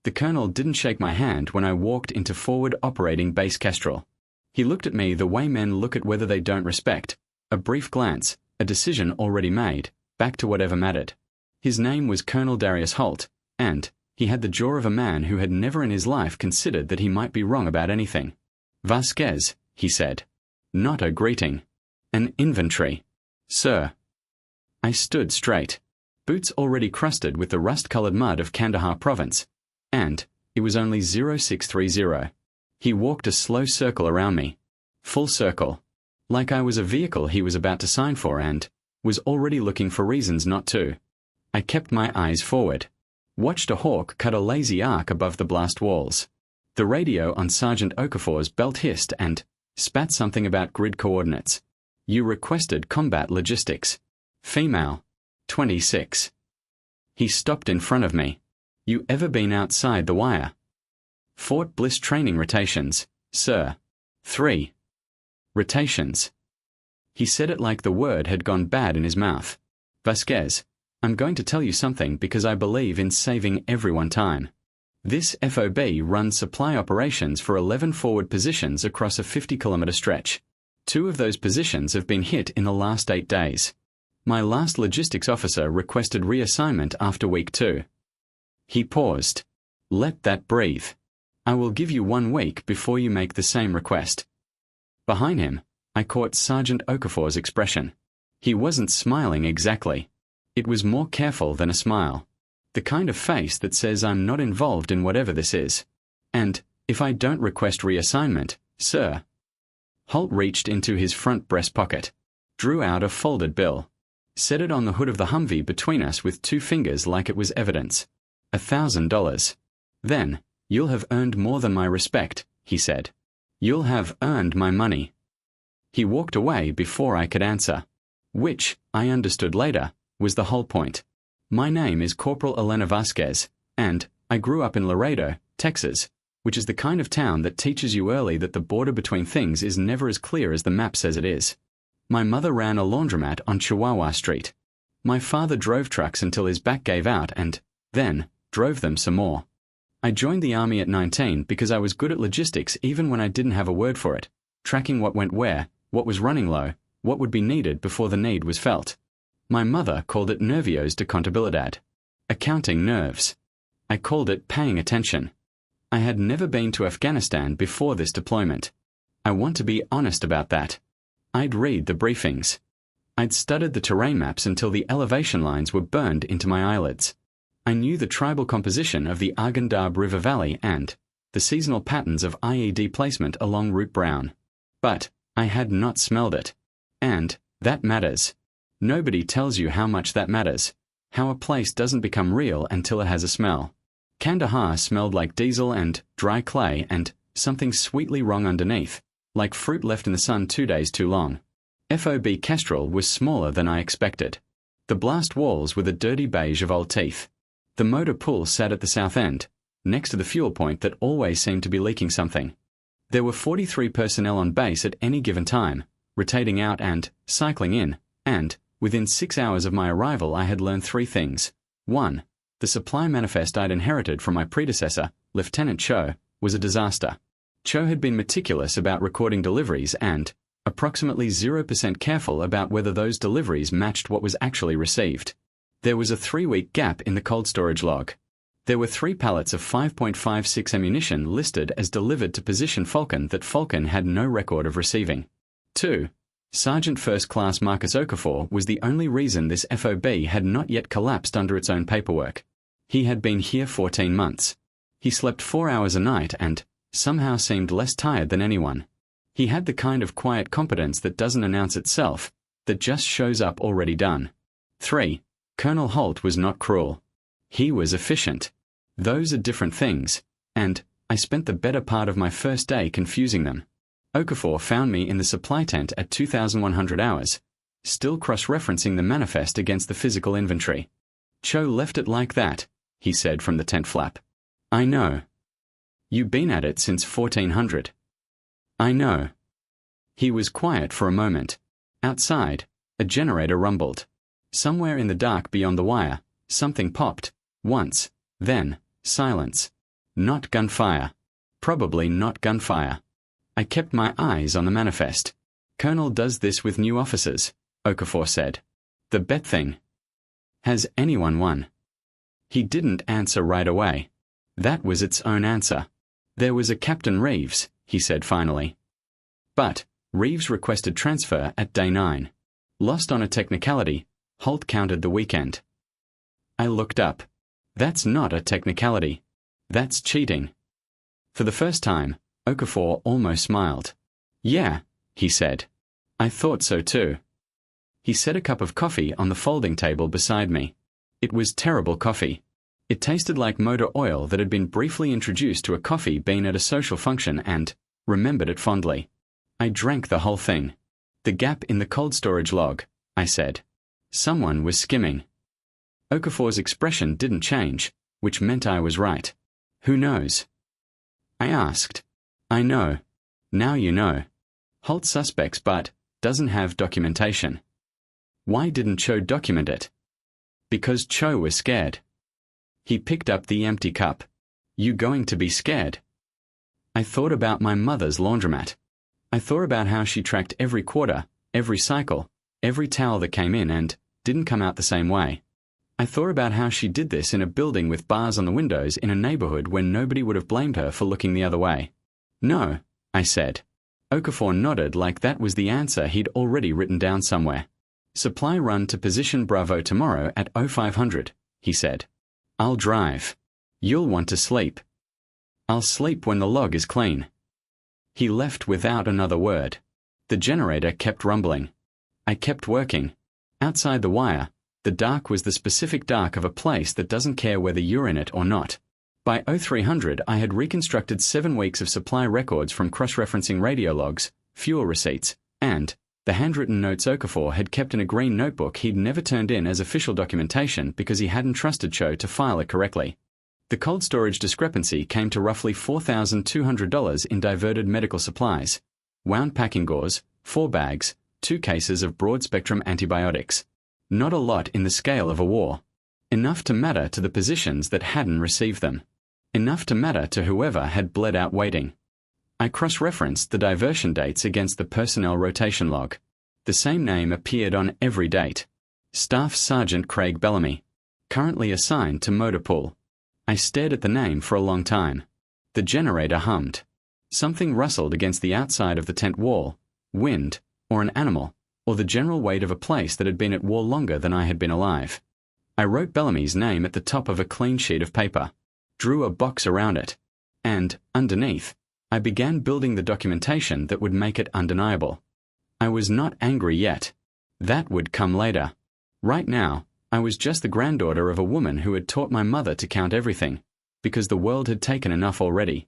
The colonel didn't shake my hand when I walked into forward operating base Kestrel. He looked at me the way men look at whether they don't respect. A brief glance, a decision already made, back to whatever mattered. His name was Colonel Darius Holt, and he had the jaw of a man who had never in his life considered that he might be wrong about anything. Vasquez, he said. Not a greeting. An inventory. Sir. I stood straight. Boots already crusted with the rust-colored mud of Kandahar province. And it was only 0630. He walked a slow circle around me. Full circle. Like I was a vehicle he was about to sign for and was already looking for reasons not to. I kept my eyes forward. Watched a hawk cut a lazy arc above the blast walls. The radio on Sergeant Okafor's belt hissed and spat something about grid coordinates. You requested combat logistics. Female. 26. He stopped in front of me. You ever been outside the wire? Fort Bliss training rotations, sir. 3. Rotations. He said it like the word had gone bad in his mouth. Vasquez, I'm going to tell you something because I believe in saving everyone time. This FOB runs supply operations for 11 forward positions across a 50-kilometer stretch. 2 of those positions have been hit in the last 8 days. My last logistics officer requested reassignment after week 2. He paused. Let that breathe. I will give you 1 week before you make the same request. Behind him, I caught Sergeant Okafor's expression. He wasn't smiling exactly. It was more careful than a smile. The kind of face that says I'm not involved in whatever this is. And, if I don't request reassignment, sir. Holt reached into his front breast pocket, drew out a folded bill, set it on the hood of the Humvee between us with 2 fingers like it was evidence. $1,000. Then, you'll have earned more than my respect, he said. You'll have earned my money. He walked away before I could answer. Which, I understood later, was the whole point. My name is Corporal Elena Vasquez, and I grew up in Laredo, Texas, which is the kind of town that teaches you early that the border between things is never as clear as the map says it is. My mother ran a laundromat on Chihuahua Street. My father drove trucks until his back gave out and, then, drove them some more. I joined the army at 19 because I was good at logistics even when I didn't have a word for it, tracking what went where, what was running low, what would be needed before the need was felt. My mother called it nervios de contabilidad. Accounting nerves. I called it paying attention. I had never been to Afghanistan before this deployment. I want to be honest about that. I'd read the briefings. I'd studied the terrain maps until the elevation lines were burned into my eyelids. I knew the tribal composition of the Arghandab River Valley and the seasonal patterns of IED placement along Route Brown. But I had not smelled it. And that matters. Nobody tells you how much that matters, how a place doesn't become real until it has a smell. Kandahar smelled like diesel and dry clay and something sweetly wrong underneath, like fruit left in the sun 2 days too long. FOB Kestrel was smaller than I expected. The blast walls were the dirty beige of old teeth. The motor pool sat at the south end, next to the fuel point that always seemed to be leaking something. There were 43 personnel on base at any given time, rotating out and cycling in, and within 6 hours of my arrival I had learned 3 things. 1. The supply manifest I'd inherited from my predecessor, Lieutenant Cho, was a disaster. Cho had been meticulous about recording deliveries and approximately 0% careful about whether those deliveries matched what was actually received. There was a 3-week gap in the cold storage log. There were 3 pallets of 5.56 ammunition listed as delivered to Position Falcon that Falcon had no record of receiving. 2. Sergeant First Class Marcus Okafor was the only reason this FOB had not yet collapsed under its own paperwork. He had been here 14 months. He slept 4 hours a night and somehow seemed less tired than anyone. He had the kind of quiet competence that doesn't announce itself, that just shows up already done. 3. Colonel Holt was not cruel. He was efficient. Those are different things, and I spent the better part of my first day confusing them. Okafor found me in the supply tent at 2,100 hours, still cross-referencing the manifest against the physical inventory. Cho left it like that, he said from the tent flap. I know. You been at it since 1400. I know. He was quiet for a moment. Outside, a generator rumbled. Somewhere in the dark beyond the wire, something popped. Once, then, silence. Not gunfire. Probably not gunfire. I kept my eyes on the manifest. Colonel does this with new officers, Okafor said. The bet thing. Has anyone won? He didn't answer right away. That was its own answer. There was a Captain Reeves, he said finally. But Reeves requested transfer at day 9. Lost on a technicality, Holt counted the weekend. I looked up. That's not a technicality. That's cheating. For the first time, Okafor almost smiled. Yeah, he said. I thought so too. He set a cup of coffee on the folding table beside me. It was terrible coffee. It tasted like motor oil that had been briefly introduced to a coffee bean at a social function and remembered it fondly. I drank the whole thing. The gap in the cold storage log, I said. Someone was skimming. Okafor's expression didn't change, which meant I was right. Who knows? I asked. I know. Now you know. Holt suspects but doesn't have documentation. Why didn't Cho document it? Because Cho was scared. He picked up the empty cup. You going to be scared? I thought about my mother's laundromat. I thought about how she tracked every quarter, every cycle, every towel that came in and didn't come out the same way. I thought about how she did this in a building with bars on the windows in a neighborhood where nobody would have blamed her for looking the other way. No, I said. Okafor nodded like that was the answer he'd already written down somewhere. Supply run to position Bravo tomorrow at 0500, he said. I'll drive. You'll want to sleep. I'll sleep when the log is clean. He left without another word. The generator kept rumbling. I kept working. Outside the wire, the dark was the specific dark of a place that doesn't care whether you're in it or not. By 0300 I had reconstructed 7 weeks of supply records from cross-referencing radio logs, fuel receipts, and the handwritten notes Okafor had kept in a green notebook he'd never turned in as official documentation because he hadn't trusted Cho to file it correctly. The cold storage discrepancy came to roughly $4,200 in diverted medical supplies, wound packing gauze, 4 bags, 2 cases of broad-spectrum antibiotics. Not a lot in the scale of a war. Enough to matter to the positions that hadn't received them. Enough to matter to whoever had bled out waiting. I cross-referenced the diversion dates against the personnel rotation log. The same name appeared on every date. Staff Sergeant Craig Bellamy, currently assigned to motor pool. I stared at the name for a long time. The generator hummed. Something rustled against the outside of the tent wall, wind, or an animal, or the general weight of a place that had been at war longer than I had been alive. I wrote Bellamy's name at the top of a clean sheet of paper, drew a box around it, and, underneath, I began building the documentation that would make it undeniable. I was not angry yet. That would come later. Right now, I was just the granddaughter of a woman who had taught my mother to count everything, because the world had taken enough already.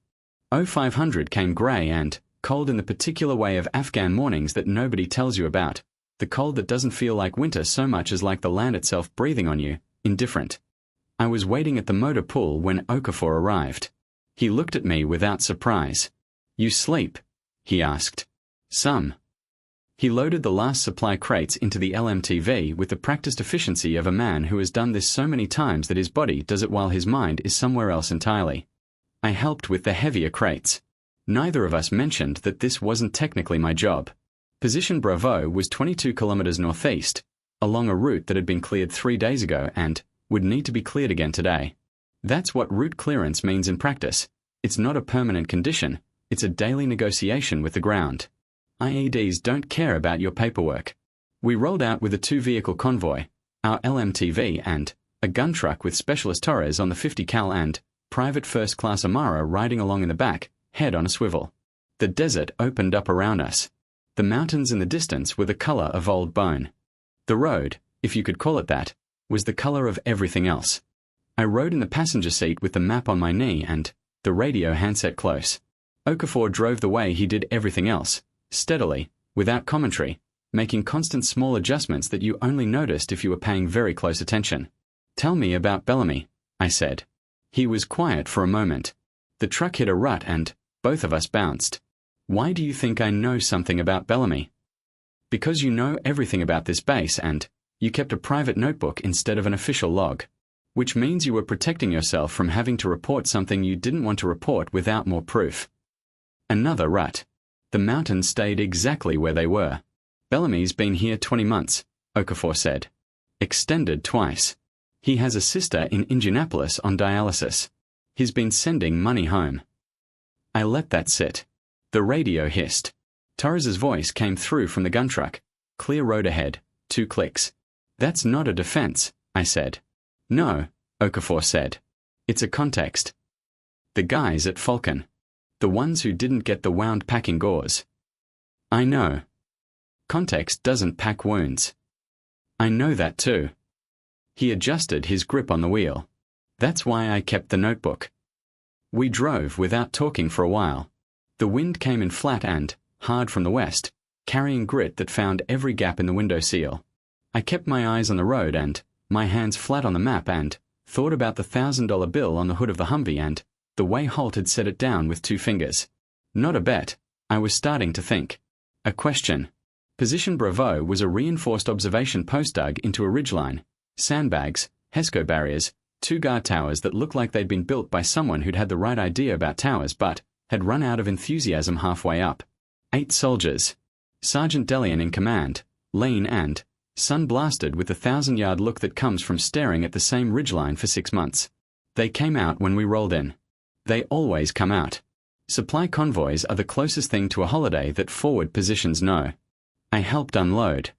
0500 came grey and cold in the particular way of Afghan mornings that nobody tells you about, the cold that doesn't feel like winter so much as like the land itself breathing on you, indifferent. I was waiting at the motor pool when Okafor arrived. He looked at me without surprise. You sleep? He asked. Some. He loaded the last supply crates into the LMTV with the practiced efficiency of a man who has done this so many times that his body does it while his mind is somewhere else entirely. I helped with the heavier crates. Neither of us mentioned that this wasn't technically my job. Position Bravo was 22 kilometers northeast, along a route that had been cleared 3 days ago and would need to be cleared again today. That's what route clearance means in practice. It's not a permanent condition, it's a daily negotiation with the ground. IEDs don't care about your paperwork. We rolled out with a 2-vehicle convoy, our LMTV and a gun truck with Specialist Torres on the 50 cal and private first-class Amara riding along in the back, head on a swivel. The desert opened up around us. The mountains in the distance were the color of old bone. The road, if you could call it that, was the color of everything else. I rode in the passenger seat with the map on my knee and the radio handset close. Okafor drove the way he did everything else, steadily, without commentary, making constant small adjustments that you only noticed if you were paying very close attention. Tell me about Bellamy, I said. He was quiet for a moment. The truck hit a rut and both of us bounced. Why do you think I know something about Bellamy? Because you know everything about this base and you kept a private notebook instead of an official log. which means you were protecting yourself from having to report something you didn't want to report without more proof. Another rut. The mountains stayed exactly where they were. Bellamy's been here 20 months, Okafor said. Extended twice. He has a sister in Indianapolis on dialysis. He's been sending money home. I let that sit. The radio hissed. Torres's voice came through from the gun truck. Clear road ahead, 2 clicks. That's not a defense, I said. No, Okafor said. It's a context. The guys at Falcon. The ones who didn't get the wound packing gauze. I know. Context doesn't pack wounds. I know that too. He adjusted his grip on the wheel. That's why I kept the notebook. We drove without talking for a while. The wind came in flat and hard from the west, carrying grit that found every gap in the window seal. I kept my eyes on the road and my hands flat on the map and thought about the $1,000 bill on the hood of the Humvee and the way Holt had set it down with 2 fingers. Not a bet. I was starting to think. A question. Position Bravo was a reinforced observation post dug into a ridgeline. Sandbags, HESCO barriers, 2 guard towers that looked like they'd been built by someone who'd had the right idea about towers but had run out of enthusiasm halfway up. 8 soldiers. Sergeant Delian in command, lean and sun-blasted with the 1,000-yard look that comes from staring at the same ridgeline for 6 months. They came out when we rolled in. They always come out. Supply convoys are the closest thing to a holiday that forward positions know. I helped unload.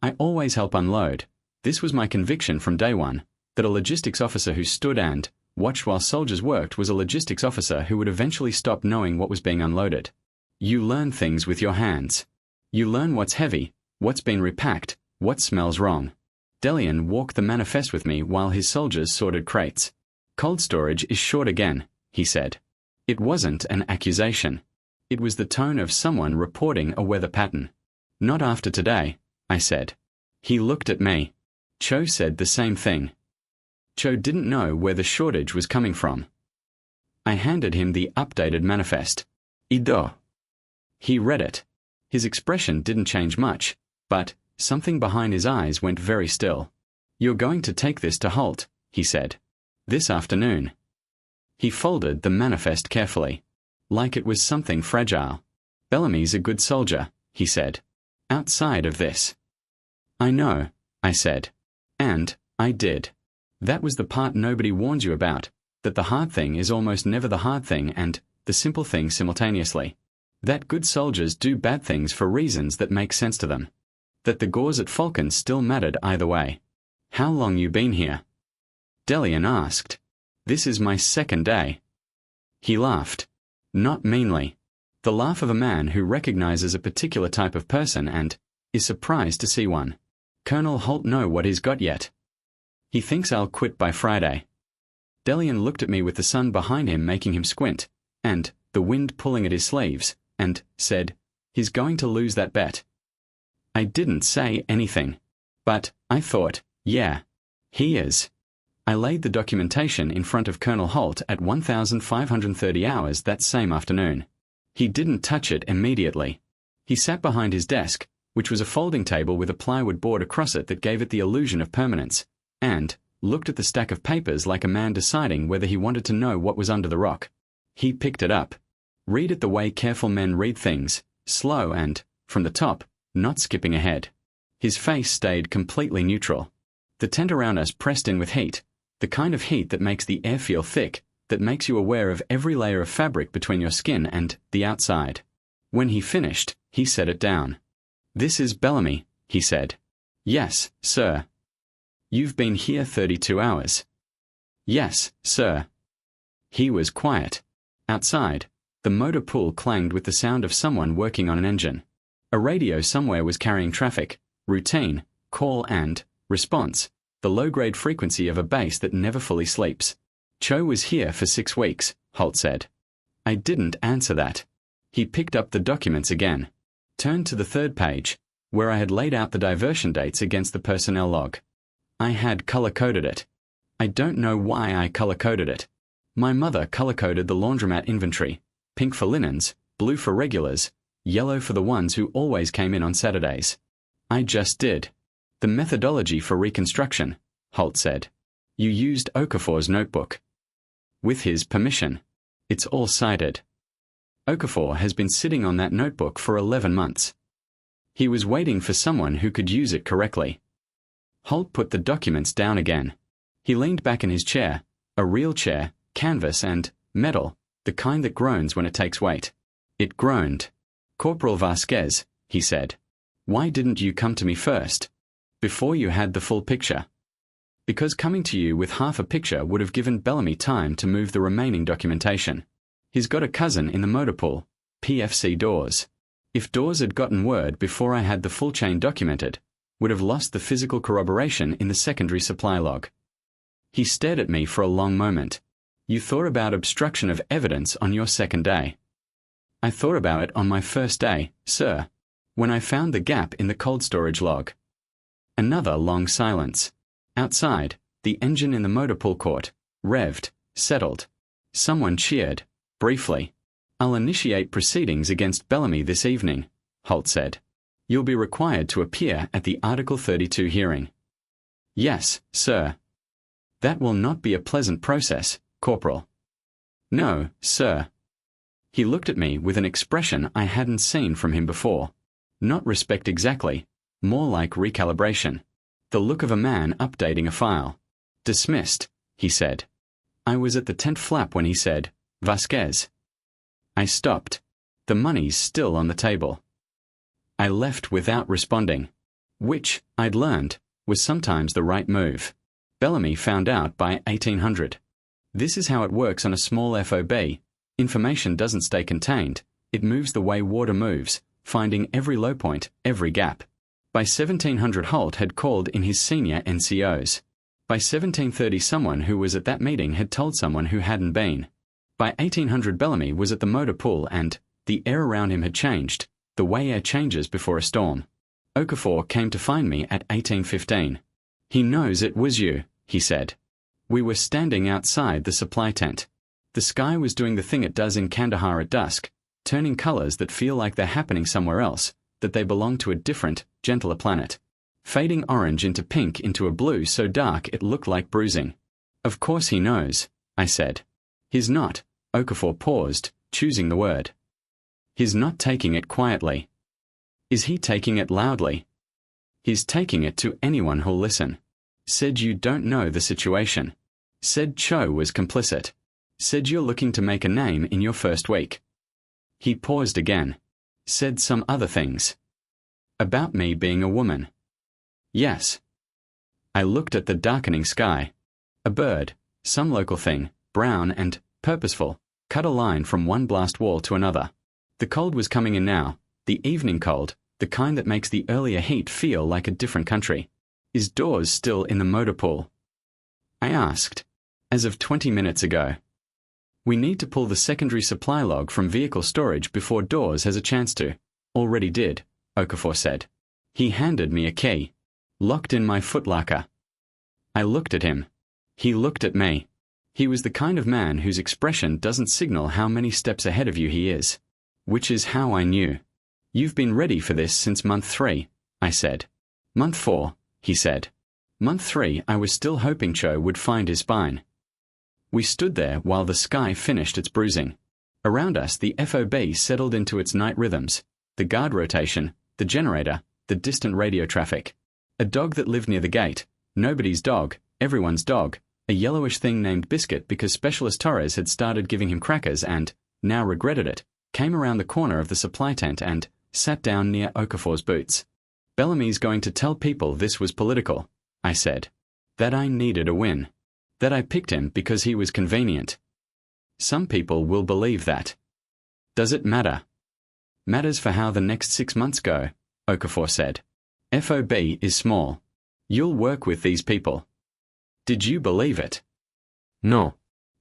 I always help unload. This was my conviction from day one, that a logistics officer who stood and watched while soldiers worked was a logistics officer who would eventually stop knowing what was being unloaded. You learn things with your hands. You learn what's heavy, what's been repacked, what smells wrong. Delian walked the manifest with me while his soldiers sorted crates. Cold storage is short again, he said. It wasn't an accusation. It was the tone of someone reporting a weather pattern. Not after today, I said. He looked at me. Cho said the same thing. Cho didn't know where the shortage was coming from. I handed him the updated manifest. Ido. He read it. His expression didn't change much, but something behind his eyes went very still. You're going to take this to Holt, he said. This afternoon. He folded the manifest carefully, like it was something fragile. Bellamy's a good soldier, he said. Outside of this. I know, I said. And I did. That was the part nobody warns you about, that the hard thing is almost never the hard thing and the simple thing simultaneously. That good soldiers do bad things for reasons that make sense to them. That the gauze at Falcon still mattered either way. How long you been here? Delian asked. This is my 2nd day. He laughed. Not meanly. The laugh of a man who recognizes a particular type of person and is surprised to see one. Colonel Holt know what he's got yet. He thinks I'll quit by Friday. Delian looked at me with the sun behind him making him squint, and the wind pulling at his sleeves, and said, he's going to lose that bet. I didn't say anything. But I thought, yeah, he is. I laid the documentation in front of Colonel Holt at 1,530 hours that same afternoon. He didn't touch it immediately. He sat behind his desk, which was a folding table with a plywood board across it that gave it the illusion of permanence, and looked at the stack of papers like a man deciding whether he wanted to know what was under the rock. He picked it up. Read it the way careful men read things, slow and, from the top, not skipping ahead. His face stayed completely neutral. The tent around us pressed in with heat, the kind of heat that makes the air feel thick, that makes you aware of every layer of fabric between your skin and the outside. When he finished, he set it down. This is Bellamy, he said. Yes, sir. You've been here 32 hours. Yes, sir. He was quiet. Outside, the motor pool clanged with the sound of someone working on an engine. A radio somewhere was carrying traffic, routine, call and response, the low-grade frequency of a base that never fully sleeps. Cho was here for 6 weeks, Holt said. I didn't answer that. He picked up the documents again. Turned to the 3rd page, where I had laid out the diversion dates against the personnel log. I had color-coded it. I don't know why I color-coded it. My mother color-coded the laundromat inventory, pink for linens, blue for regulars, yellow for the ones who always came in on Saturdays. I just did. The methodology for reconstruction, Holt said. You used Okafor's notebook. With his permission. It's all cited. Okafor has been sitting on that notebook for 11 months. He was waiting for someone who could use it correctly. Holt put the documents down again. He leaned back in his chair, a real chair, canvas and metal, the kind that groans when it takes weight. It groaned. Corporal Vasquez, he said. Why didn't you come to me first? Before you had the full picture. Because coming to you with half a picture would have given Bellamy time to move the remaining documentation. He's got a cousin in the motor pool, PFC Dawes. If Dawes had gotten word before I had the full chain documented, would have lost the physical corroboration in the secondary supply log. He stared at me for a long moment. You thought about obstruction of evidence on your second day. I thought about it on my first day, sir, when I found the gap in the cold storage log. Another long silence. Outside, the engine in the motor pool court, revved, settled. Someone cheered, briefly. I'll initiate proceedings against Bellamy this evening, Holt said. You'll be required to appear at the Article 32 hearing. Yes, sir. That will not be a pleasant process, Corporal. No, sir. He looked at me with an expression I hadn't seen from him before. Not respect exactly, more like recalibration. The look of a man updating a file. Dismissed, he said. I was at the tent flap when he said, Vasquez. I stopped. The money's still on the table. I left without responding. Which, I'd learned, was sometimes the right move. Bellamy found out by 1800. This is how it works on a small FOB. Information doesn't stay contained. It moves the way water moves, finding every low point, every gap. By 1700 Holt had called in his senior NCOs. By 1730 someone who was at that meeting had told someone who hadn't been. By 1800 Bellamy was at the motor pool and the air around him had changed, the way air changes before a storm. Okafor came to find me at 1815. He knows it was you, he said. We were standing outside the supply tent. The sky was doing the thing it does in Kandahar at dusk, turning colors that feel like they're happening somewhere else, that they belong to a different, gentler planet. Fading orange into pink into a blue so dark it looked like bruising. Of course he knows, I said. He's not, Okafor paused, choosing the word. He's not taking it quietly. Is he taking it loudly? He's taking it to anyone who'll listen. Said you don't know the situation. Said Cho was complicit. Said you're looking to make a name in your first week. He paused again. Said some other things. About me being a woman. Yes. I looked at the darkening sky. A bird, some local thing, brown and purposeful, cut a line from one blast wall to another. The cold was coming in now, the evening cold, the kind that makes the earlier heat feel like a different country. Is Dawes still in the motor pool? I asked. As of 20 minutes ago. We need to pull the secondary supply log from vehicle storage before Dawes has a chance to. Already did, Okafor said. He handed me a key. Locked in my footlocker. I looked at him. He looked at me. He was the kind of man whose expression doesn't signal how many steps ahead of you he is. Which is how I knew. You've been ready for this since month 3, I said. Month 4, he said. Month 3 I was still hoping Cho would find his spine. We stood there while the sky finished its bruising. Around us the FOB settled into its night rhythms, the guard rotation, the generator, the distant radio traffic. A dog that lived near the gate, nobody's dog, everyone's dog, a yellowish thing named Biscuit because Specialist Torres had started giving him crackers and, now regretted it, came around the corner of the supply tent and sat down near Okafor's boots. Bellamy's going to tell people this was political, I said. That I needed a win. That I picked him because he was convenient. Some people will believe that. Does it matter? Matters for how the next 6 months go, Okafor said. FOB is small. You'll work with these people. Did you believe it? No.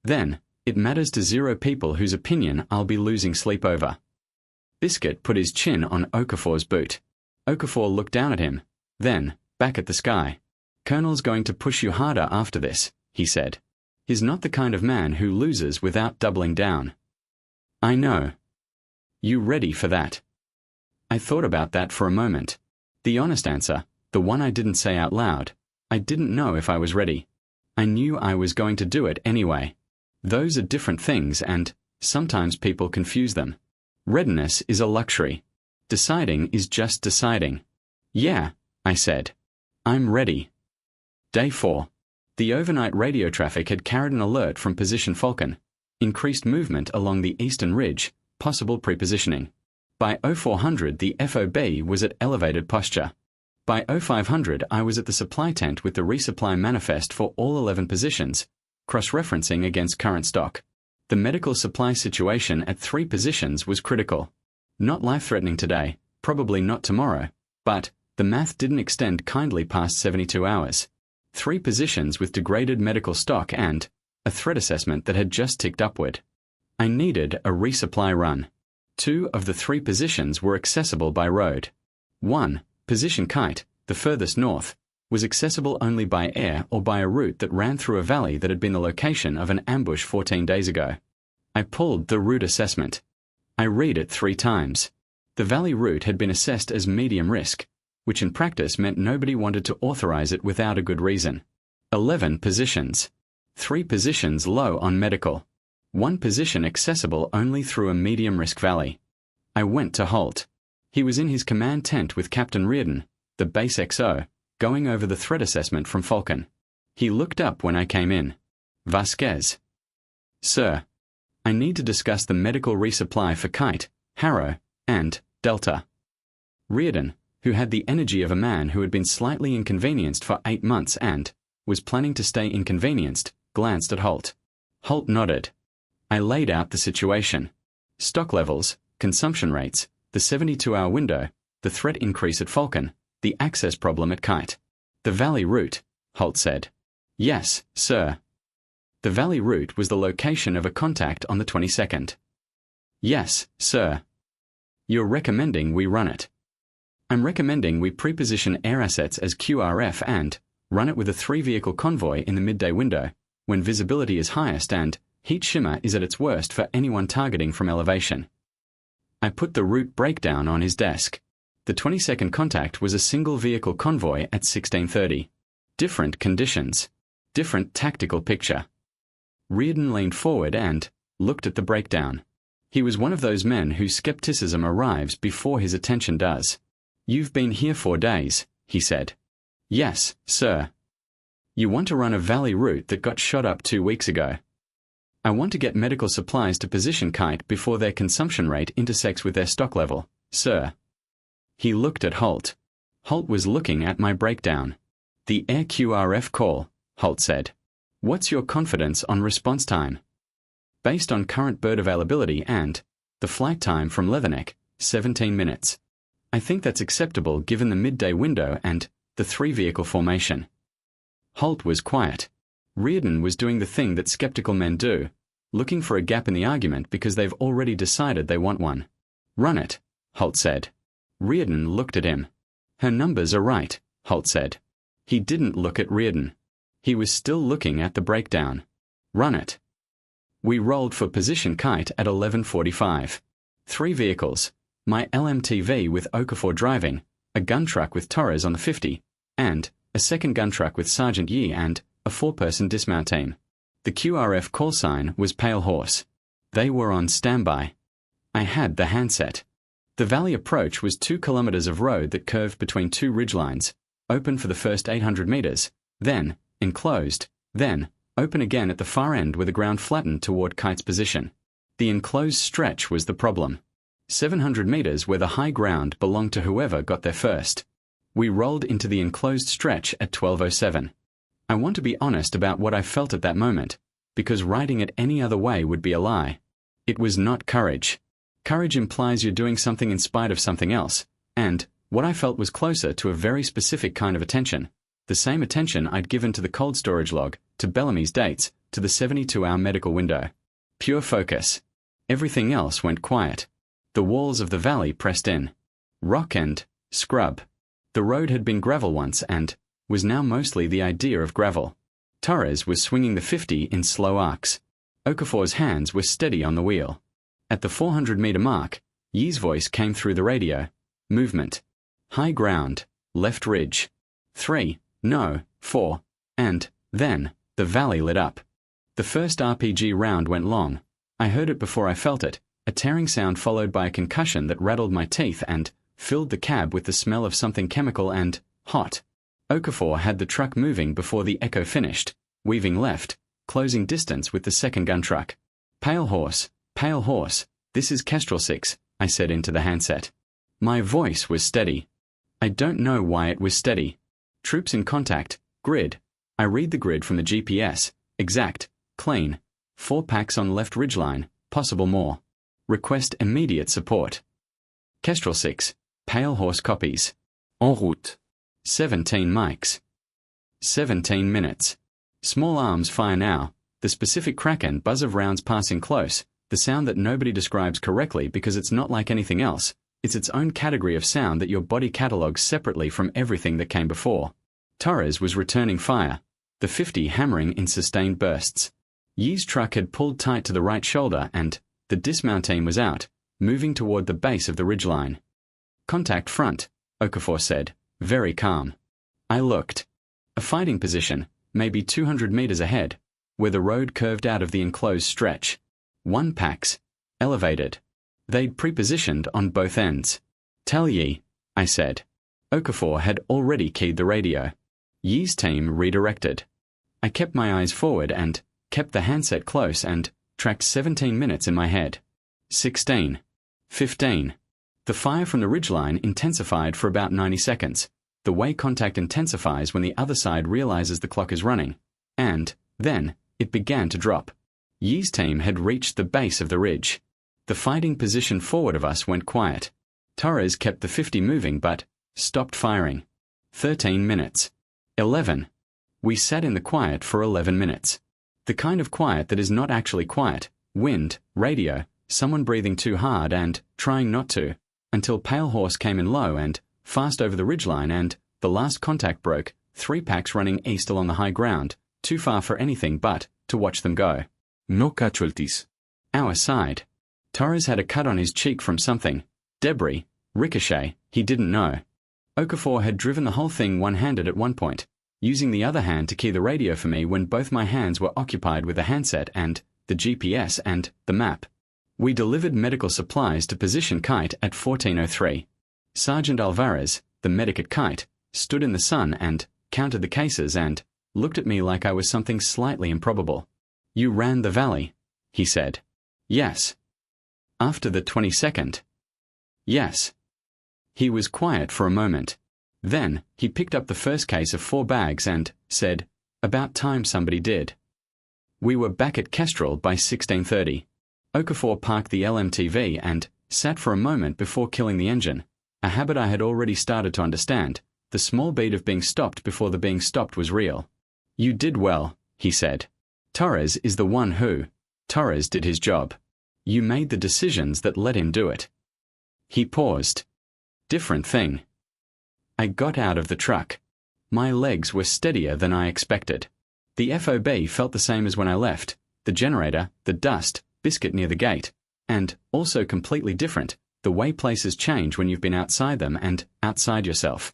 Then, it matters to 0 people whose opinion I'll be losing sleep over. Biscuit put his chin on Okafor's boot. Okafor looked down at him, then, back at the sky. Colonel's going to push you harder after this, he said. He's not the kind of man who loses without doubling down. I know. You ready for that? I thought about that for a moment. The honest answer, the one I didn't say out loud, I didn't know if I was ready. I knew I was going to do it anyway. Those are different things and sometimes people confuse them. Readiness is a luxury. Deciding is just deciding. Yeah, I said. I'm ready. Day 4. The overnight radio traffic had carried an alert from position Falcon. Increased movement along the eastern ridge, possible prepositioning. By 0400 the FOB was at elevated posture. By 0500 I was at the supply tent with the resupply manifest for all 11 positions, cross-referencing against current stock. The medical supply situation at 3 positions was critical. Not life-threatening today, probably not tomorrow, but the math didn't extend kindly past 72 hours. 3 positions with degraded medical stock and a threat assessment that had just ticked upward. I needed a resupply run. 2 of the 3 positions were accessible by road. 1, position Kite, the furthest north, was accessible only by air or by a route that ran through a valley that had been the location of an ambush 14 days ago. I pulled the route assessment. I read it 3 times. The valley route had been assessed as medium risk, which in practice meant nobody wanted to authorize it without a good reason. 11 positions. 3 positions low on medical. 1 position accessible only through a medium-risk valley. I went to Holt. He was in his command tent with Captain Reardon, the base XO, going over the threat assessment from Falcon. He looked up when I came in. Vasquez. Sir. I need to discuss the medical resupply for Kite, Harrow, and Delta. Reardon, who had the energy of a man who had been slightly inconvenienced for 8 months and was planning to stay inconvenienced, glanced at Holt. Holt nodded. I laid out the situation. Stock levels, consumption rates, the 72-hour window, the threat increase at Falcon, the access problem at Kite. The valley route, Holt said. Yes, sir. The valley route was the location of a contact on the 22nd. Yes, sir. You're recommending we run it. I'm recommending we preposition air assets as QRF and run it with a 3-vehicle convoy in the midday window, when visibility is highest and heat shimmer is at its worst for anyone targeting from elevation. I put the route breakdown on his desk. The 22nd contact was a single-vehicle convoy at 16:30. Different conditions. Different tactical picture. Reardon leaned forward and looked at the breakdown. He was one of those men whose skepticism arrives before his attention does. You've been here 4 days, he said. Yes, sir. You want to run a valley route that got shot up 2 weeks ago. I want to get medical supplies to position Kite before their consumption rate intersects with their stock level, sir. He looked at Holt. Holt was looking at my breakdown. The Air QRF call, Holt said. What's your confidence on response time? Based on current bird availability and the flight time from Leatherneck, 17 minutes. I think that's acceptable given the midday window and the 3-vehicle formation. Holt was quiet. Reardon was doing the thing that skeptical men do, looking for a gap in the argument because they've already decided they want one. Run it, Holt said. Reardon looked at him. Her numbers are right, Holt said. He didn't look at Reardon. He was still looking at the breakdown. Run it. We rolled for position Kite at 11:45. 3 vehicles, my LMTV with Okafor driving, a gun truck with Torres on the 50, and a second gun truck with Sergeant Yee and a 4-person dismount team. The QRF call sign was Pale Horse. They were on standby. I had the handset. The valley approach was 2 kilometers of road that curved between 2 ridgelines, open for the first 800 meters, then enclosed, then open again at the far end where the ground flattened toward Kite's position. The enclosed stretch was the problem. 700 meters where the high ground belonged to whoever got there first. We rolled into the enclosed stretch at 12:07. I want to be honest about what I felt at that moment, because writing it any other way would be a lie. It was not courage. Courage implies you're doing something in spite of something else, and what I felt was closer to a very specific kind of attention, the same attention I'd given to the cold storage log, to Bellamy's dates, to the 72-hour medical window. Pure focus. Everything else went quiet. The walls of the valley pressed in. Rock and scrub. The road had been gravel once and was now mostly the idea of gravel. Torres was swinging the 50 in slow arcs. Okafor's hands were steady on the wheel. At the 400-meter mark, Yee's voice came through the radio. Movement. High ground. Left ridge. 3, no, 4, and then The valley lit up. The first RPG round went long. I heard it before I felt it, a tearing sound followed by a concussion that rattled my teeth and filled the cab with the smell of something chemical and hot. Okafor had the truck moving before the echo finished, weaving left, closing distance with the second gun truck. Pale horse, this is Kestrel 6, I said into the handset. My voice was steady. I don't know why it was steady. Troops in contact, grid. I read the grid from the GPS, exact, clean. 4 packs on left ridgeline, possible more. Request immediate support. Kestrel 6, Pale horse copies. En route. 17 mics. 17 minutes. Small arms fire now, the specific crack and buzz of rounds passing close, the sound that nobody describes correctly because it's not like anything else, it's its own category of sound that your body catalogues separately from everything that came before. Torres was returning fire, the 50 hammering in sustained bursts. Yi's truck had pulled tight to the right shoulder and the dismount team was out, moving toward the base of the ridgeline. Contact front, Okafor said, very calm. I looked. A fighting position, maybe 200 meters ahead, where the road curved out of the enclosed stretch. 1 packs, elevated. They'd pre-positioned on both ends. Tell Yi, I said. Okafor had already keyed the radio. Yi's team redirected. I kept my eyes forward and kept the handset close and tracked 17 minutes in my head. 16. 15. The fire from the ridgeline intensified for about 90 seconds. The way contact intensifies when the other side realizes the clock is running. And, then, it began to drop. Yi's team had reached the base of the ridge. The fighting position forward of us went quiet. Torres kept the 50 moving but stopped firing. 13 minutes. 11. We sat in the quiet for 11 minutes. The kind of quiet that is not actually quiet, wind, radio, someone breathing too hard and trying not to, until Pale Horse came in low and fast over the ridgeline and the last contact broke, 3 packs running east along the high ground, too far for anything but to watch them go. No casualties. Our side. Torres had a cut on his cheek from something. Debris, ricochet, he didn't know. Okafor had driven the whole thing one-handed at one point, using the other hand to key the radio for me when both my hands were occupied with the handset and the GPS and the map. We delivered medical supplies to position Kite at 1403. Sergeant Alvarez, the medic at Kite, stood in the sun and counted the cases and looked at me like I was something slightly improbable. You ran the valley, he said. Yes. After the 22nd. Yes. He was quiet for a moment. Then, he picked up the first case of 4 bags and said, about time somebody did. We were back at Kestrel by 16:30. Okafor parked the LMTV and sat for a moment before killing the engine, a habit I had already started to understand. The small beat of being stopped before the being stopped was real. You did well, he said. Torres is the one who. Torres did his job. You made the decisions that let him do it. He paused. Different thing. I got out of the truck. My legs were steadier than I expected. The FOB felt the same as when I left. The generator, the dust, biscuit near the gate. And, also completely different, the way places change when you've been outside them and outside yourself.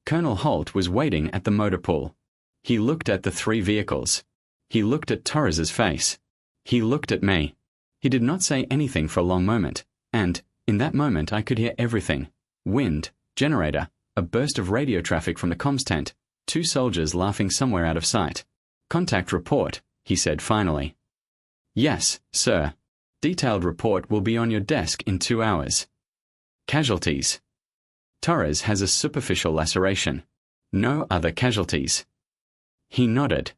Colonel Holt was waiting at the motor pool. He looked at the 3 vehicles. He looked at Torres's face. He looked at me. He did not say anything for a long moment, and, in that moment I could hear everything. Wind, generator, a burst of radio traffic from the comms tent, 2 soldiers laughing somewhere out of sight. Contact report, he said finally. Yes, sir. Detailed report will be on your desk in 2 hours. Casualties. Torres has a superficial laceration. No other casualties. He nodded.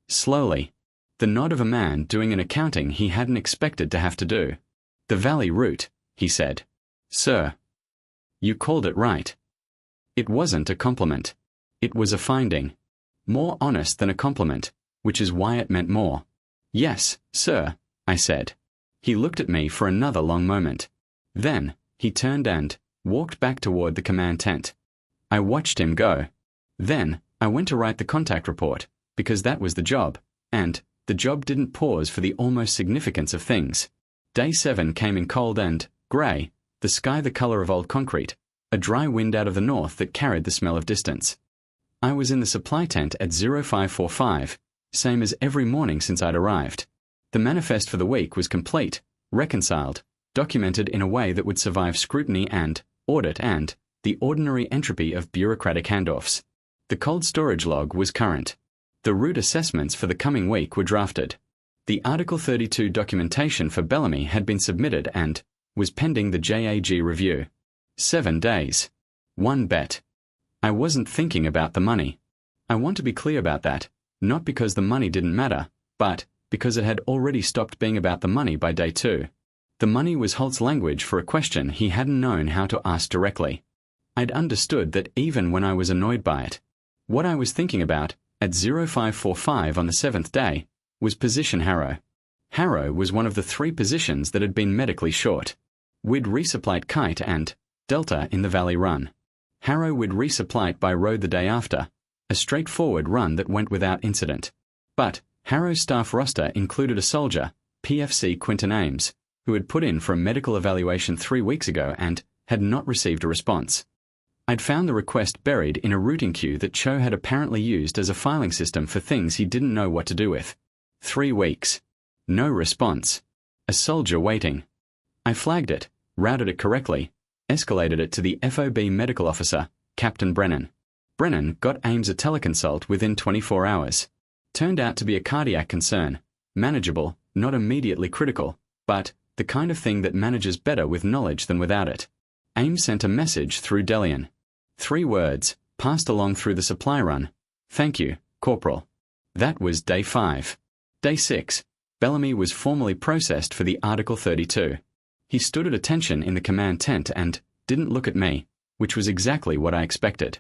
Slowly. The nod of a man doing an accounting he hadn't expected to have to do. The valley route, he said. Sir. You called it right. It wasn't a compliment. It was a finding. More honest than a compliment, which is why it meant more. Yes, sir, I said. He looked at me for another long moment. Then, he turned and walked back toward the command tent. I watched him go. Then, I went to write the contact report, because that was the job, and the job didn't pause for the almost significance of things. Day 7 came in cold and grey, the sky the color of old concrete, a dry wind out of the north that carried the smell of distance. I was in the supply tent at 0545, same as every morning since I'd arrived. The manifest for the week was complete, reconciled, documented in a way that would survive scrutiny and audit and the ordinary entropy of bureaucratic handoffs. The cold storage log was current. The route assessments for the coming week were drafted. The Article 32 documentation for Bellamy had been submitted and was pending the JAG review. 7 days. 1 bet. I wasn't thinking about the money. I want to be clear about that, not because the money didn't matter, but because it had already stopped being about the money by day 2. The money was Holt's language for a question he hadn't known how to ask directly. I'd understood that even when I was annoyed by it. What I was thinking about, at 0545 on the 7th day, was position Harrow. Harrow was one of the 3 positions that had been medically short. We'd resupplied Kite and Delta in the Valley Run. Harrow would resupply by road the day after, a straightforward run that went without incident. But Harrow's staff roster included a soldier, PFC Quinton Ames, who had put in for a medical evaluation 3 weeks ago and had not received a response. I'd found the request buried in a routing queue that Cho had apparently used as a filing system for things he didn't know what to do with. 3 weeks. No response. A soldier waiting. I flagged it, routed it correctly, escalated it to the FOB medical officer, Captain Brennan. Brennan got Ames a teleconsult within 24 hours. Turned out to be a cardiac concern, manageable, not immediately critical, but the kind of thing that manages better with knowledge than without it. Ames sent a message through Delian. 3 words, passed along through the supply run. Thank you, Corporal. That was day 5. Day 6, Bellamy was formally processed for the Article 32. He stood at attention in the command tent and didn't look at me, which was exactly what I expected.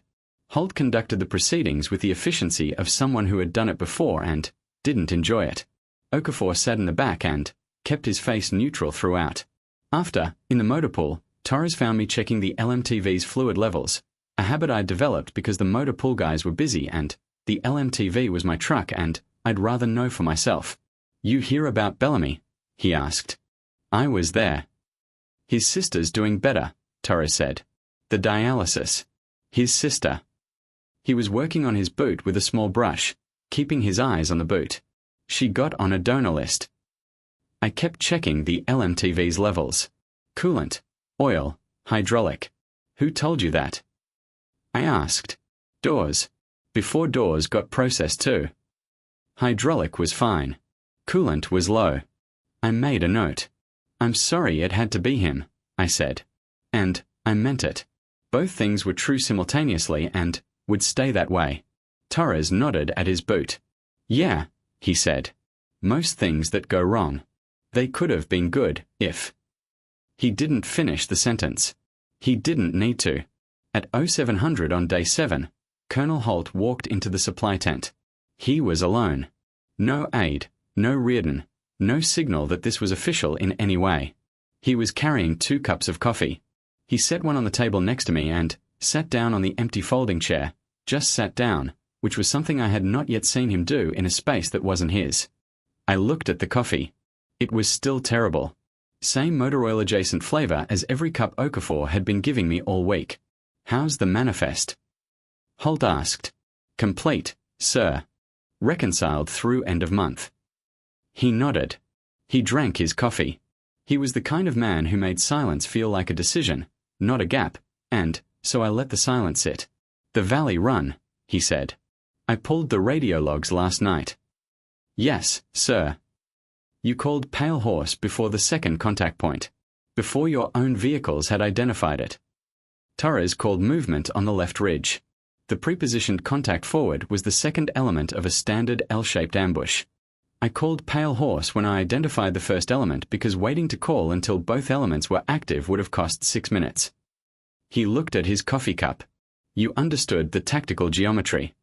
Holt conducted the proceedings with the efficiency of someone who had done it before and didn't enjoy it. Okafor sat in the back and kept his face neutral throughout. After, in the motor pool, Torres found me checking the LMTV's fluid levels, a habit I'd developed because the motor pool guys were busy and the LMTV was my truck and I'd rather know for myself. You hear about Bellamy? He asked. I was there. His sister's doing better, Torres said. The dialysis. His sister. He was working on his boot with a small brush, keeping his eyes on the boot. She got on a donor list. I kept checking the LMTV's levels. Coolant, oil, hydraulic. Who told you that? I asked. Dawes. Before Dawes got processed too. Hydraulic was fine. Coolant was low. I made a note. I'm sorry it had to be him, I said. And I meant it. Both things were true simultaneously and would stay that way. Torres nodded at his boot. Yeah, he said. Most things that go wrong. They could have been good, if. He didn't finish the sentence. He didn't need to. At 0700 on day 7, Colonel Holt walked into the supply tent. He was alone. No aide, no Reardon, no signal that this was official in any way. He was carrying 2 cups of coffee. He set one on the table next to me and sat down on the empty folding chair, just sat down, which was something I had not yet seen him do in a space that wasn't his. I looked at the coffee. It was still terrible. Same motor oil adjacent flavor as every cup Okafor had been giving me all week. How's the manifest? Holt asked. Complete, sir. Reconciled through end of month. He nodded. He drank his coffee. He was the kind of man who made silence feel like a decision, not a gap, and so I let the silence sit. The Valley Run, he said. I pulled the radio logs last night. Yes, sir. You called Pale Horse before the second contact point, before your own vehicles had identified it. Torres called movement on the left ridge. The prepositioned contact forward was the second element of a standard L-shaped ambush. I called Pale Horse when I identified the first element because waiting to call until both elements were active would have cost 6 minutes. He looked at his coffee cup. You understood the tactical geometry.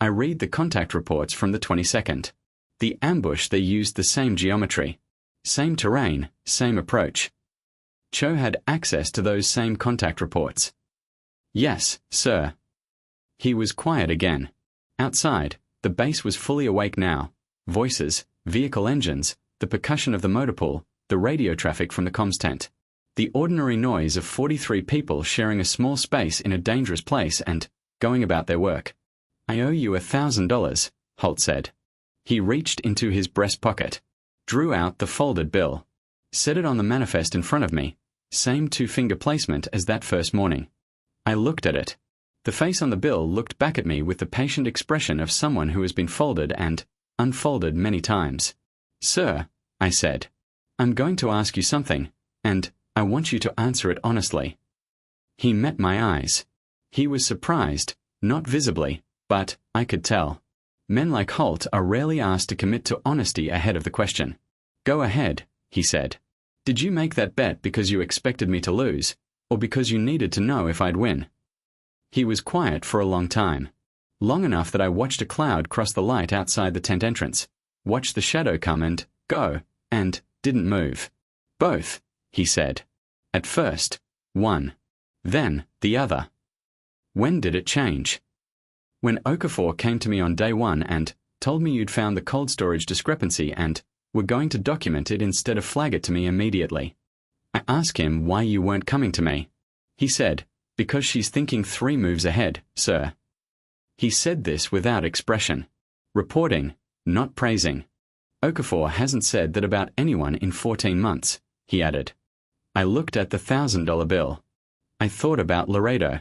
I read the contact reports from the 22nd. The ambush they used the same geometry. Same terrain, same approach. Cho had access to those same contact reports. Yes, sir. He was quiet again. Outside, the base was fully awake now. Voices, vehicle engines, the percussion of the motor pool, the radio traffic from the comms tent. The ordinary noise of 43 people sharing a small space in a dangerous place and going about their work. I owe you $1,000, Holt said. He reached into his breast pocket, drew out the folded bill, set it on the manifest in front of me, same two-finger placement as that first morning. I looked at it. The face on the bill looked back at me with the patient expression of someone who has been folded and unfolded many times. "Sir," I said, "I'm going to ask you something, and I want you to answer it honestly." He met my eyes. He was surprised, not visibly, but I could tell. Men like Holt are rarely asked to commit to honesty ahead of the question. "Go ahead," he said. "Did you make that bet because you expected me to lose, or because you needed to know if I'd win?" He was quiet for a long time. Long enough that I watched a cloud cross the light outside the tent entrance, watched the shadow come and go, and didn't move. "Both," he said. "At first, one. Then the other." "When did it change?" "When Okafor came to me on day one and told me you'd found the cold storage discrepancy and were going to document it instead of flag it to me immediately. I asked him why you weren't coming to me. He said, 'Because she's thinking 3 moves ahead, sir.'" He said this without expression. Reporting, not praising. "Okafor hasn't said that about anyone in 14 months, he added. I looked at the $1,000 bill. I thought about Laredo,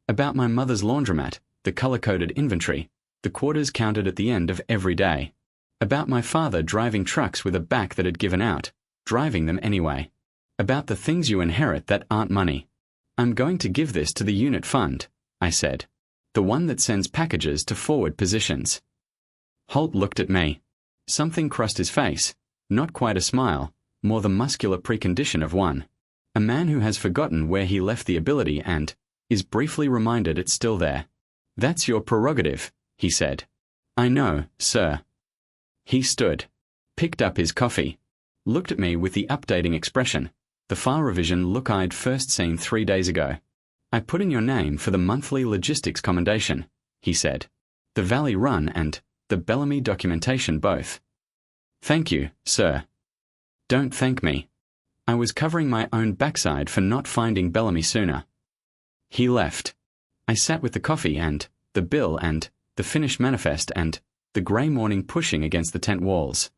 about my mother's laundromat, the color-coded inventory, the quarters counted at the end of every day, about my father driving trucks with a back that had given out, driving them anyway, about the things you inherit that aren't money. I'm going to give this to the unit fund," I said, "the one that sends packages to forward positions." Holt looked at me. Something crossed his face, not quite a smile, more the muscular precondition of one. A man who has forgotten where he left the ability and is briefly reminded it's still there. "That's your prerogative," he said. "I know, sir." He stood, picked up his coffee, looked at me with the updating expression, the file revision look I'd first seen 3 days ago. "I put in your name for the monthly logistics commendation," he said. "The Valley Run and the Bellamy documentation both." "Thank you, sir." "Don't thank me. I was covering my own backside for not finding Bellamy sooner." He left. I sat with the coffee and the bill and the finished manifest and the grey morning pushing against the tent walls.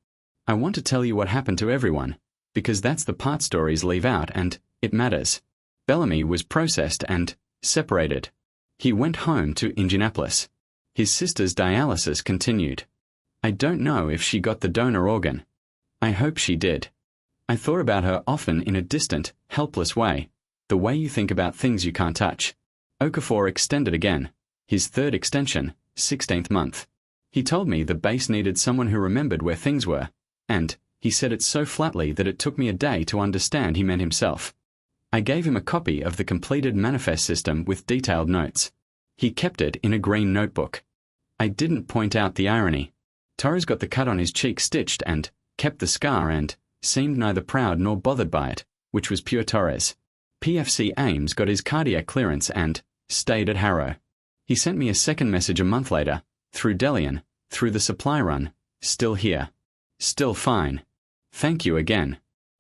I want to tell you what happened to everyone, because that's the part stories leave out and it matters. Bellamy was processed and separated. He went home to Indianapolis. His sister's dialysis continued. I don't know if she got the donor organ. I hope she did. I thought about her often in a distant, helpless way, the way you think about things you can't touch. Okafor extended again, his 3rd extension, 16th month. He told me the base needed someone who remembered where things were, and he said it so flatly that it took me a day to understand he meant himself. I gave him a copy of the completed manifest system with detailed notes. He kept it in a green notebook. I didn't point out the irony. Torres got the cut on his cheek stitched and kept the scar and seemed neither proud nor bothered by it, which was pure Torres. PFC Ames got his cardiac clearance and stayed at Harrow. He sent me a second message a month later, through Delian, through the supply run, still here. Still fine. Thank you again.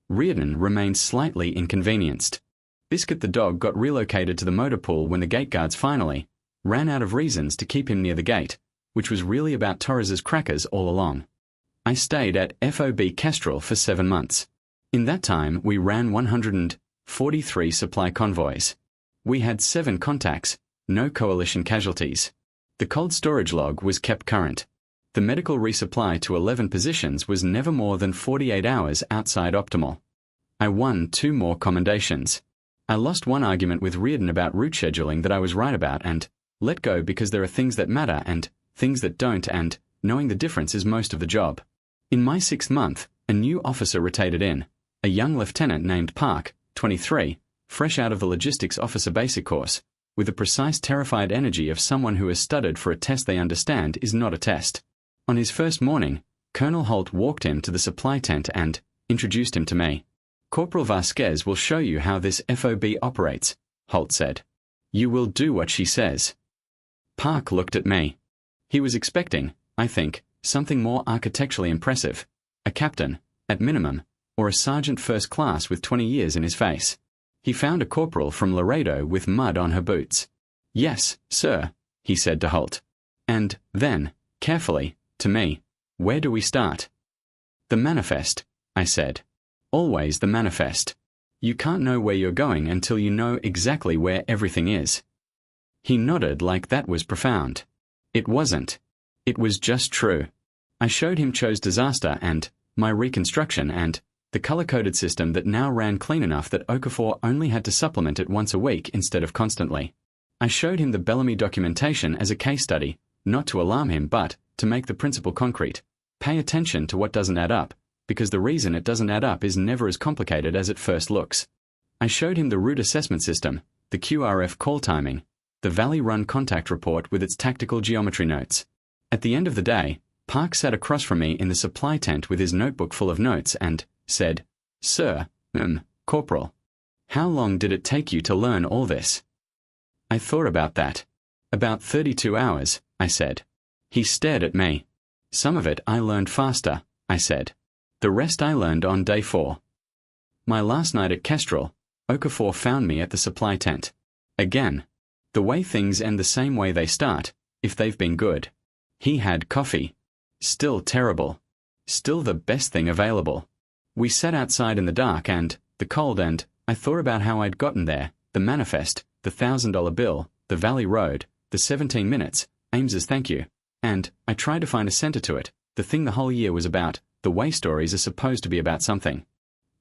Reardon remained slightly inconvenienced. Biscuit the dog got relocated to the motor pool when the gate guards finally ran out of reasons to keep him near the gate, which was really about Torres's crackers all along. I stayed at FOB Kestrel for 7 months. In that time, we ran 143 supply convoys. We had 7 contacts, no coalition casualties. The cold storage log was kept current. The medical resupply to 11 positions was never more than 48 hours outside optimal. I won 2 more commendations. I lost one argument with Reardon about route scheduling that I was right about and let go because there are things that matter and things that don't, and knowing the difference is most of the job. In my 6th month, a new officer rotated in, a young lieutenant named Park, 23, fresh out of the logistics officer basic course, with the precise terrified energy of someone who has studied for a test they understand is not a test. On his first morning, Colonel Holt walked him to the supply tent and introduced him to me. "Corporal Vasquez will show you how this FOB operates," Holt said. "You will do what she says." Park looked at me. He was expecting, I think, something more architecturally impressive, a captain, at minimum, or a sergeant first class with 20 years in his face. He found a corporal from Laredo with mud on her boots. "Yes, sir," he said to Holt. And then, carefully, to me, Where do we start? The manifest, I said. Always the manifest. You can't know where you're going until you know exactly where everything is. He nodded like that was profound. It wasn't. It was just true. I showed him Cho's disaster and my reconstruction and the color-coded system that now ran clean enough that Okafor only had to supplement it once a week instead of constantly. I showed him the Bellamy documentation as a case study, not to alarm him but to make the principle concrete. Pay attention to what doesn't add up, because the reason it doesn't add up is never as complicated as it first looks. I showed him the route assessment system, the QRF call timing, the Valley Run contact report with its tactical geometry notes. At the end of the day, Park sat across from me in the supply tent with his notebook full of notes and said, "Sir, Corporal, how long did it take you to learn all this?" I thought about that. "About 32 hours, I said. He stared at me. "Some of it I learned faster," I said. "The rest I learned on day 4. My last night at Kestrel, Okafor found me at the supply tent. Again. The way things end the same way they start, if they've been good. He had coffee. Still terrible. Still the best thing available. We sat outside in the dark and the cold and I thought about how I'd gotten there, the manifest, the $1,000 bill, the Valley Road, the 17 minutes, Ames's thank you, and I tried to find a center to it, the thing the whole year was about, the way stories are supposed to be about something.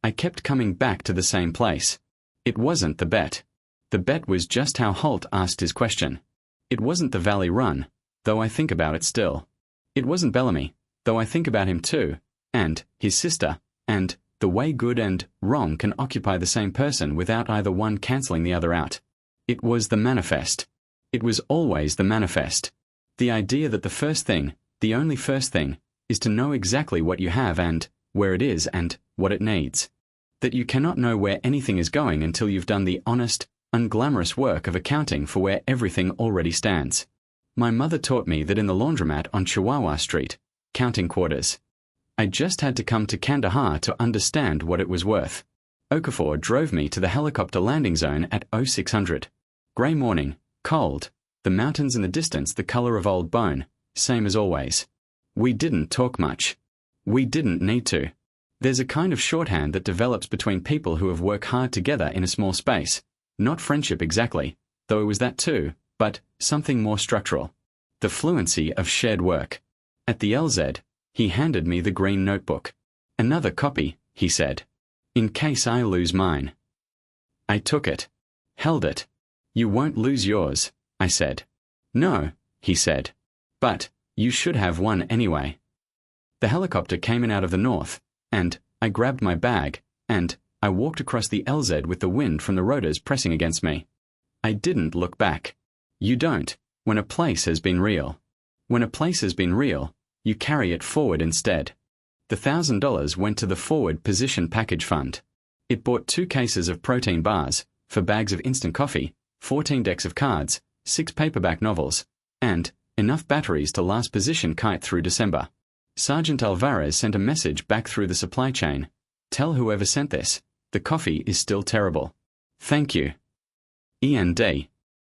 I kept coming back to the same place. It wasn't the bet. The bet was just how Holt asked his question. It wasn't the Valley Run, though I think about it still. It wasn't Bellamy, though I think about him too, and his sister, and the way good and wrong can occupy the same person without either one cancelling the other out. It was the manifest. It was always the manifest. The idea that the first thing, the only first thing, is to know exactly what you have and where it is and what it needs. That you cannot know where anything is going until you've done the honest, unglamorous work of accounting for where everything already stands. My mother taught me that in the laundromat on Chihuahua Street, counting quarters. I just had to come to Kandahar to understand what it was worth. Okafor drove me to the helicopter landing zone at 0600. Grey morning, cold, the mountains in the distance the color of old bone, same as always. We didn't talk much. We didn't need to. There's a kind of shorthand that develops between people who have worked hard together in a small space. Not friendship exactly, though it was that too, but something more structural. The fluency of shared work. At the LZ, he handed me the green notebook. "Another copy," he said. "In case I lose mine." I took it. Held it. "You won't lose yours," I said. "No," he said. "But you should have one anyway." The helicopter came in out of the north, and I grabbed my bag, and I walked across the LZ with the wind from the rotors pressing against me. I didn't look back. You don't, when a place has been real. When a place has been real, you carry it forward instead. The $1,000 went to the Forward Position Package Fund. It bought 2 cases of protein bars, 4 bags of instant coffee, 14 decks of cards, 6 paperback novels, and enough batteries to last position Kite through December. Sergeant Alvarez sent a message back through the supply chain. "Tell whoever sent this, the coffee is still terrible. Thank you. END."